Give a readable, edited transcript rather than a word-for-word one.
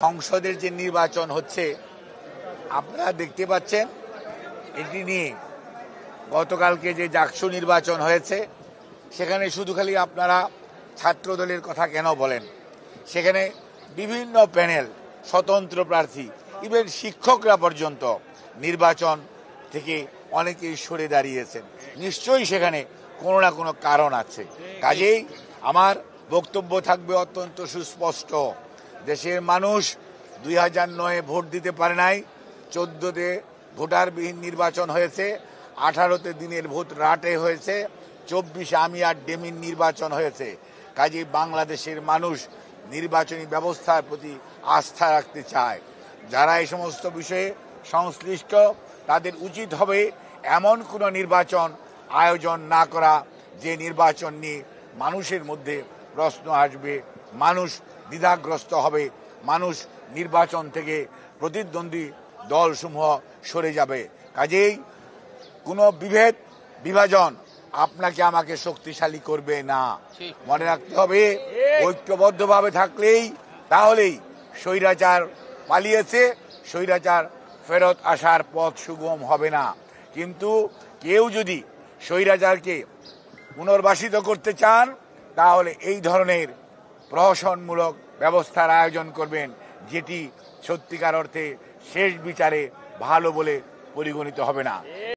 সংসদের যে নির্বাচন হচ্ছে আপনারা দেখতে পাচ্ছেন, এটি নিয়ে গতকালকে যে ডাকসু নির্বাচন হয়েছে সেখানে শুধু খালি আপনারা ছাত্রদলের কথা কেন বলেন? সেখানে বিভিন্ন প্যানেল, স্বতন্ত্র প্রার্থী, ইভেন শিক্ষকরা পর্যন্ত নির্বাচন থেকে অনেকেই সরে দাঁড়িয়েছেন। নিশ্চয়ই সেখানে কোনো না কোনো কারণ আছে। কাজেই আমার বক্তব্য থাকবে অত্যন্ত সুস্পষ্ট। দেশের মানুষ 2009-এ ভোট দিতে পারে নাই, 14-তে ভোটারবিহীন নির্বাচন হয়েছে, 18-তে দিনের ভোট রাটে হয়েছে, 24-এ আমি আর ডেমিন নির্বাচন হয়েছে। কাজেই বাংলাদেশের মানুষ নির্বাচনী ব্যবস্থার প্রতি আস্থা রাখতে চায়। যারা এই সমস্ত বিষয়ে সংশ্লিষ্ট তাদের উচিত হবে এমন কোনো নির্বাচন আয়োজন না করা যে নির্বাচন নিয়ে মানুষের মধ্যে প্রশ্ন আসবে, মানুষ দ্বিধাগ্রস্ত হবে, মানুষ নির্বাচন থেকে প্রতিদ্বন্দ্বী দলসমূহ সরে যাবে। কাজেই কোনো বিভাজন আপনাকে আমাকে শক্তিশালী করবে না। মনে রাখতে হবে, ঐক্যবদ্ধভাবে থাকলেই তাহলেই স্বৈরাচার পালিয়েছে, স্বৈরাচার ফেরত আসার পথ সুগম হবে না। কিন্তু কেউ যদি স্বৈরাচারকে পুনর্বাসিত করতে চান তাহলে এই ধরনের প্রহসনমূলক ব্যবস্থার আয়োজন করবেন, যেটি সত্যিকার অর্থে শেষ বিচারে ভালো বলে পরিগণিত হবে না।